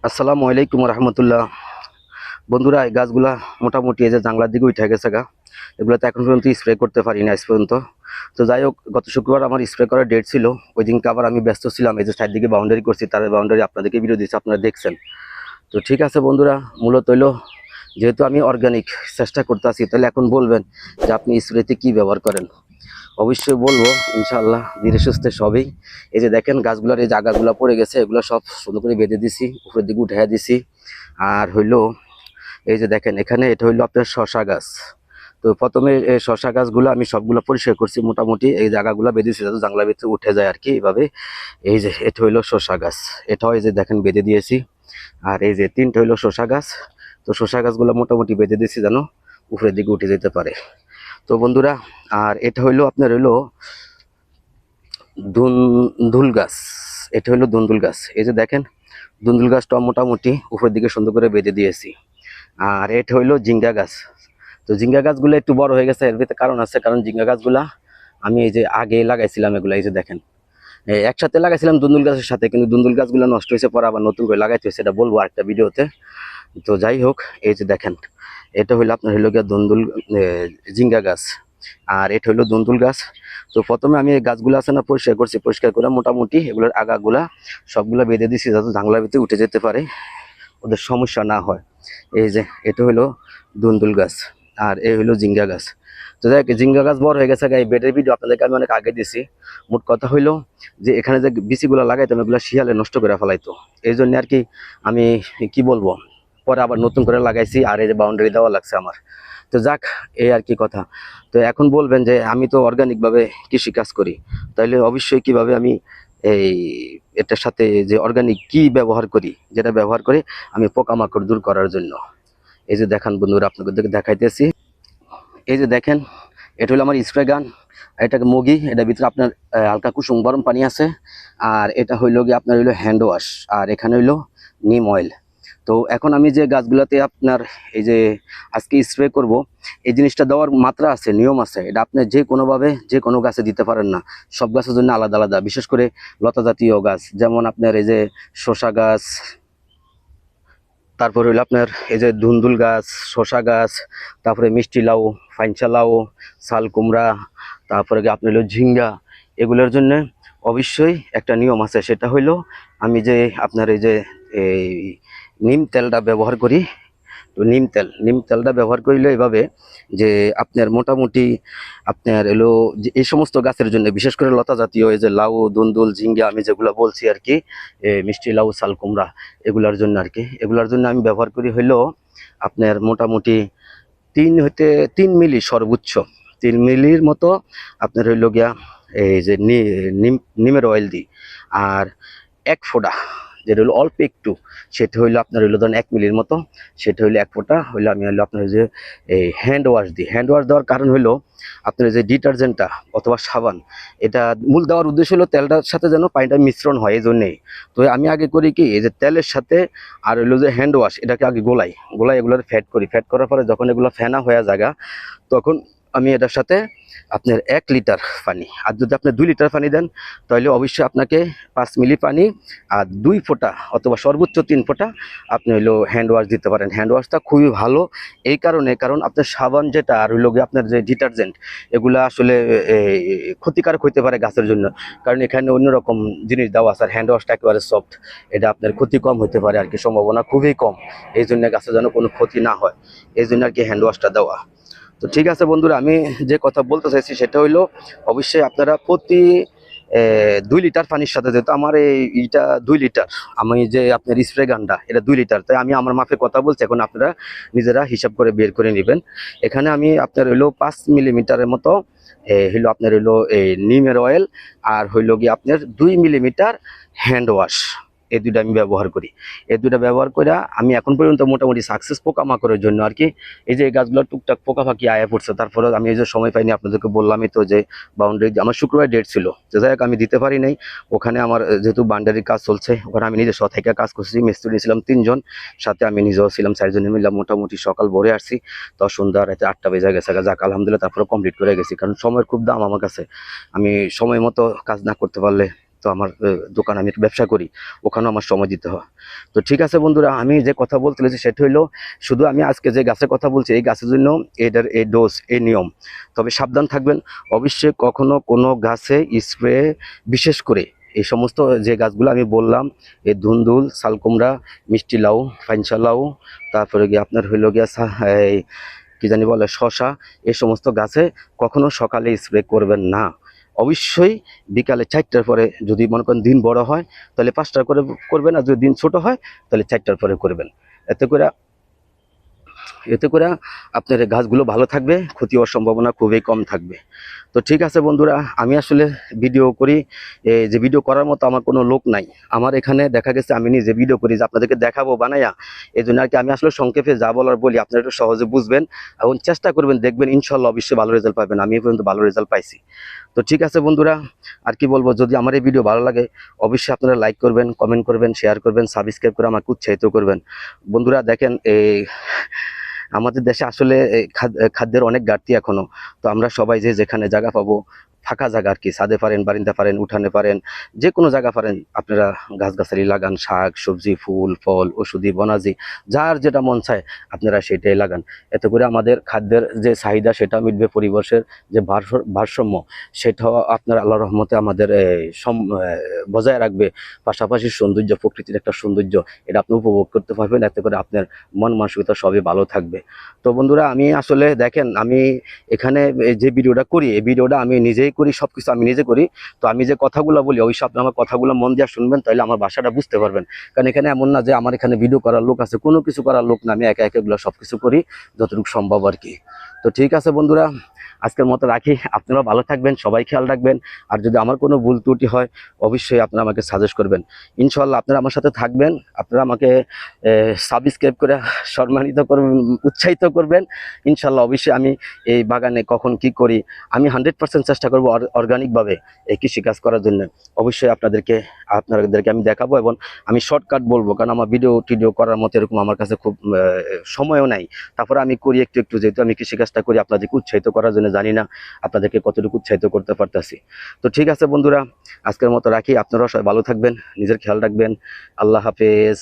আসসালামু আলাইকুম রহমতুল্লাহ। বন্ধুরা, এই গাছগুলা মোটামুটি এই যে জাংলার দিকে উঠে গেছে গা। এগুলোতে এখন পর্যন্ত স্প্রে করতে পারি না আজ পর্যন্ত। তো যাই হোক, গত শুক্রবার আমার স্প্রে করার ডেট ছিল। ওই দিনকে আবার আমি ব্যস্ত ছিলাম, এই যে সাইড দিকে বাউন্ডারি করছি, তার বাউন্ডারি আপনাদেরকে ভিডিও দিচ্ছি, আপনারা দেখছেন। তো ঠিক আছে বন্ধুরা, মূলত হইলো যেহেতু আমি অর্গানিক চেষ্টা করতেছি, তাহলে এখন বলবেন যে আপনি স্প্রেতে কি ব্যবহার করেন। অবশ্যই বলবো, ইনশাআল্লাহ ধীরে সুস্থে সবই। এই যে দেখেন গাছগুলোর এই জায়গাগুলো পড়ে গেছে, এগুলো সব সুন্দর করে বেঁধে দিছি, উপরের দিকে উঠাইয়া দিছি। আর হইলো এই যে দেখেন এখানে এটা হইলো আপনার শশা গাছ। তো প্রথমে এই শশা গাছগুলো আমি সবগুলো পরিষ্কার করছি, মোটামুটি এই জায়গাগুলো বেঁধেছি যাতে জানলার ভিতরে উঠে যায় আর কি, এইভাবে। এই যে এটা হইলো শশা গাছ, এটাও এই যে দেখেন বেঁধে দিয়েছি। আর এই যে তিনটা হইলো শশা গাছ। তো শশা গাছগুলো মোটামুটি বেঁধে দিয়েছি যেন উপরের দিকে উঠে যেতে পারে। তো বন্ধুরা, আর এটা হইলো আপনার হইলো ধুন্দুল গাছ। এটা হইলো ধুন্দুল গাছ, এই যে দেখেন ধুন্দুল গাছটা মোটামুটি উপরের দিকে সুন্দর করে বেঁধে দিয়েছি। আর এটা হইলো ঝিঙ্গা গাছ। তো ঝিঙ্গা গাছগুলো একটু বড় হয়ে গেছে, এর ভিতরে কারণ আছে, কারণ ঝিঙ্গা গাছগুলা আমি এই যে আগে লাগাইছিলাম এগুলা, এই যে দেখেন একসাথে লাগাইছিলাম দুন্দুল গাছের সাথে, কিন্তু দুন্দুল গাছগুলো নষ্ট হয়েছে, পরে আবার নতুন করে লাগাইতে হয়েছে, এটা বলবো আরেকটা ভিডিওতে। তো যাই হোক, এই যে দেখেন এটা হইলো আপনার হইলো গিয়া দুন্দুল ঝিঙ্গা গাছ। আর এটা হইলো দুন্দুল গাছ। তো প্রথমে আমি এই গাছগুলো আছে না পরিষ্কার করছি, পরিষ্কার করে মোটামুটি এগুলোর আগাগুলা সবগুলা বেঁধে দিছি যাতে জাংলার ভিতরে উঠে যেতে পারে, ওদের সমস্যা না হয়। এই যে এটা হইলো দুন্দুল গাছ, আর এই হইলো জিঙ্গা গাছ। তো দেখ জিঙ্গা গাছ বড় হয়ে গেছে, এই বেডের ভিডিও আপনাদেরকে আমি অনেক আগে দিছি। মোট কথা হইলো যে এখানে যে বিচিগুলো লাগাইতাম এগুলো শিয়ালে নষ্ট করে ফেলাইতো, এই জন্য আর কি আমি কি বলবো, পরে আবার নতুন করে লাগাইছি, আর এই যে বাউন্ডারি দেওয়া লাগছে আমার। তো যাক, এই আর কি কথা। তো এখন বলবেন যে আমি তো অর্গানিক ভাবে কৃষি কাজ করি, তাইলে অবশ্যই কিভাবে আমি এই এটার সাথে যে অর্গানিক কি ব্যবহার করি, যেটা ব্যবহার করি আমি পোকামাকড় দূর করার জন্য। এই যে দেখেন বন্ধুরা, আপনাদের দেখাইতেছি। এই যে দেখেন এটা হলো আমার স্প্রে গান, এটাকে মগি, এটার ভিতরে আপনার হালকা কুসুম গরম পানি আছে। আর এটা হইলো গিয়ে আপনার হইলো হ্যান্ড ওয়াশ, আর এখানে হইলো নিম অয়েল। তো এখন আমি যে গাছগুলোতে আপনার এই যে আজকে স্প্রে করব, এই জিনিসটা দেওয়ার মাত্রা আছে, নিয়ম আছে, এটা আপনি যে কোনোভাবে যে কোনো গাছে দিতে পারেন না, সব গাছের জন্য আলাদা আলাদা। বিশেষ করে লতা জাতীয় গাছ, যেমন আপনার এই যে শসা গাছ, তারপরে হইলো আপনার এই যে ধুন্দুল গাছ, শসা গাছ, তারপরে মিষ্টি লাউ, ফাইনচা লাউ, শাল কুমড়া, তারপরে কি আপনার হলো ঝিঙ্গা, এগুলোর জন্য অবশ্যই একটা নিয়ম আছে। সেটা হইলো আমি যে আপনার এই যে এই নিম তেলটা ব্যবহার করি। তো নিম তেলটা ব্যবহার করিলে এভাবে যে আপনার মোটামুটি আপনার এলো যে এই সমস্ত গাছের জন্য, বিশেষ করে লতা জাতীয় এই যে লাউ, দুন্দুল, ঝিঙ্গা আমি যেগুলো বলছি আর কি, মিষ্টি লাউ, শাল কুমড়া, এগুলার জন্য আর কি, এগুলার জন্য আমি ব্যবহার করি হইলো আপনার মোটামুটি 3 মিলি সর্বোচ্চ, 3 মিলির মতো আপনার হইল গিয়া এই যে নিমের অয়েল দিই। আর 1 ফোঁটা যেটা হলো অল্প একটু, সেটা হইলো আপনার হইলো ধরেন 1 মিলির মতো, সেটা হইলো 1 ফোঁটা হইলো আমি হইলো আপনার যে এই হ্যান্ড ওয়াশ দিই। হ্যান্ড ওয়াশ দেওয়ার কারণ হইলো আপনার যে ডিটারজেন্টটা অথবা সাবান, এটা মূল দেওয়ার উদ্দেশ্য হলো তেলটার সাথে যেন পানিটা মিশ্রণ হয়, এই জন্যেই। তো আমি আগে করি কি, এই যে তেলের সাথে আর হইলো যে হ্যান্ড ওয়াশ, এটাকে আগে গোলাই এগুলোর ফ্যাট করি, ফ্যাট করার পরে যখন এগুলো ফেনা হয়ে জায়গা, তখন আমি এটার সাথে আপনার 1 লিটার পানি, আর যদি আপনি 2 লিটার পানি দেন, তাহলে অবশ্যই আপনাকে 5 মিলি পানি আর 2 ফোঁটা অথবা সর্বোচ্চ 3 ফোঁটা আপনি হইলো হ্যান্ড ওয়াশ দিতে পারেন। হ্যান্ড ওয়াশটা খুবই ভালো এই কারণে, কারণ আপনার সাবান যেটা আর হইলো গিয়ে আপনার যে ডিটারজেন্ট, এগুলা আসলে ক্ষতিকারক হইতে পারে গাছের জন্য, কারণ এখানে অন্যরকম জিনিস দেওয়া আছে। আর হ্যান্ড ওয়াশটা একেবারে সফট, এটা আপনার ক্ষতি কম হইতে পারে আর কি, সম্ভাবনা খুবই কম। এই জন্য গাছের যেন কোনো ক্ষতি না হয়, এই জন্য আর কি হ্যান্ড ওয়াশটা দেওয়া। তো ঠিক আছে বন্ধুরা, আমি যে কথা বলতে চাইছি সেটা হইলো অবশ্যই আপনারা প্রতি 2 লিটার পানির সাথে, যেহেতু আমার এইটা 2 লিটার, আমি যে আপনার স্প্রে গানটা এটা 2 লিটার, তাই আমি আমার মাপে কথা বলছি, এখন আপনারা নিজেরা হিসাব করে বের করে নেবেন। এখানে আমি আপনার হইলো 5 মিলিমিটারের মতো হইলো আপনার হইলো এই নিমের অয়েল, আর হইলো গিয়ে আপনার 2 মিলিমিটার হ্যান্ড ওয়াশ, এই দুইটা আমি ব্যবহার করি। এই দুইটা ব্যবহার করে আমি এখন পর্যন্ত মোটামুটি সাকসেস পোকামাকড়ের জন্য আর কি। এই যে এই গাছগুলো টুকটাক পোকা ফাঁকি আয়া পড়ছে, তারপরে আমি এই যে সময় পাইনি, আপনাদেরকে বললামই তো যে বাউন্ডারি আমার শুক্রবার ডেট ছিল, তো যাই হোক আমি দিতে পারি নাই। ওখানে আমার যেহেতু বাউন্ডারির কাজ চলছে, ওখানে আমি নিজে থেকে কাজ করছি, মিস্ত্রি ছিলাম 3 জন, সাথে আমি নিজেও ছিলাম 4 জনে মিললাম। মোটামুটি সকাল ভোরে আসছি, তো সন্ধ্যা রাতে 8টা বেজে গেছে, যাক আলহামদুলিল্লাহ তারপরে কমপ্লিট করে গেছি, কারণ সময়ের খুব দাম আমার কাছে। আমি সময় মতো কাজ না করতে পারলে তো আমার দোকান আমি একটু ব্যবসা করি, ওখানেও আমার সময় দিতে হয়। তো ঠিক আছে বন্ধুরা, আমি যে কথা বলতে চাইছি সেটা হইলো, শুধু আমি আজকে যে গাছের কথা বলছি এই গাছের জন্য এটার এই ডোজ, এই নিয়ম। তবে সাবধান থাকবেন, অবশ্যই কখনো কোনো গাছে স্প্রে, বিশেষ করে এই সমস্ত যে গাছগুলো আমি বললাম, এই ধুন্দুল, শালকুমড়া, মিষ্টি লাউ, ফাইনসা লাউ, তারপরে গিয়ে আপনার হইলো গিয়া এই কি জানি বলে শশা, এই সমস্ত গাছে কখনো সকালে স্প্রে করবেন না। অবশ্যই বিকালে 4টার পরে, যদি মনে করেন দিন বড় হয় তাহলে 5টার করে করবেন, আর যদি দিন ছোট হয় তাহলে 4টার পরে করবেন। এতে করে আপনার গাছগুলো ভালো থাকবে, ক্ষতি হওয়ার সম্ভাবনা খুবই কম থাকবে। তো ঠিক আছে বন্ধুরা, আমি আসলে ভিডিও করি, যে ভিডিও করার মতো আমার কোনো লোক নাই। আমার এখানে দেখা গেছে আমি নিজে ভিডিও করি, যে আপনাদেরকে দেখাবো বানাইয়া, এই জন্য আর কি আমি আসলে সংক্ষেপে যা বলার বলি, আপনারা একটু সহজে বুঝবেন এবং চেষ্টা করবেন, দেখবেন ইনশাল্লাহ অবশ্যই ভালো রেজাল্ট পাবেন। আমি এই পর্যন্ত ভালো রেজাল্ট পাইছি। তো ঠিক আছে বন্ধুরা, আর কি বলবো, যদি আমার এই ভিডিও ভালো লাগে অবশ্যই আপনারা লাইক করবেন, কমেন্ট করবেন, শেয়ার করবেন, সাবস্ক্রাইব করে আমাকে উৎসাহিত করবেন। বন্ধুরা দেখেন, আমাদের দেশে আসলে খাদ্যের অনেক ঘাটতি এখনো। তো আমরা সবাই যে যেখানে জায়গা পাবো, ফাঁকা জায়গা আর কি, ছাদে পারেন, বারিন্দা পারেন, উঠানে পারেন, যে কোনো জায়গা পারেন আপনারা গাছগাছালি লাগান, শাক সবজি, ফুল ফল, ওষুধি বনাজি, যার যেটা মন চায় আপনারা সেটাই লাগান। এতে করে আমাদের খাদ্যের যে চাহিদা সেটা মিটবে, পরিবেশের যে ভারসাম্য সেটাও আপনার আল্লাহর রহমতে আমাদের বজায় রাখবে। পাশাপাশি সৌন্দর্য, প্রকৃতির একটা সৌন্দর্য, এটা আপনি উপভোগ করতে পারবেন। এতে করে আপনার মন মানসিকতা সবই ভালো থাকবে। তো বন্ধুরা, আমি আসলে দেখেন, আমি এখানে যে ভিডিওটা করি, এই ভিডিওটা আমি নিজেই করি, সবকিছু আমি নিজে করি। তো আমি যে কথাগুলো বলি অবশ্যই আপনি আমার কথাগুলো মন দিয়ে শুনবেন, তাহলে আমার ভাষাটা বুঝতে পারবেন। কারণ এখানে এমন না যে আমার এখানে ভিডিও করার লোক আছে, কোনো কিছু করার লোক না, আমি একা এগুলো সবকিছু করি যতটুকু সম্ভব আর কি। তো ঠিক আছে বন্ধুরা, আজকের মতো রাখি। আপনারা ভালো থাকবেন, সবাই খেয়াল রাখবেন। আর যদি আমার কোনো ভুল ত্রুটি হয় অবশ্যই আপনারা আমাকে সাজেস্ট করবেন। ইনশাল্লাহ আপনারা আমার সাথে থাকবেন, আপনারা আমাকে সাবস্ক্রাইব করে সম্মানিত করবেন, উৎসাহিত করবেন। ইনশাল্লাহ অবশ্যই আমি এই বাগানে কখন কি করি, আমি 100% চেষ্টা করব অর্গানিকভাবে এই কৃষিকাজ করার জন্য। অবশ্যই আপনাদেরকে আমি দেখাবো, এবং আমি শর্টকাট বলবো, কারণ আমার ভিডিও টিডিও করার মতো এরকম আমার কাছে খুব সময়ও নাই। তারপরে আমি করি একটু একটু, যেহেতু আমি কৃষিকাজটা করি আপনাদেরকে উৎসাহিত করার জন্য, জানি না আপনাদেরকে কতটুকু উৎসাহিত করতে পারতেছি। তো ঠিক আছে বন্ধুরা, আজকের মতো রাখি। আপনারাও সবাই ভালো থাকবেন, নিজের খেয়াল রাখবেন। আল্লাহ হাফেজ।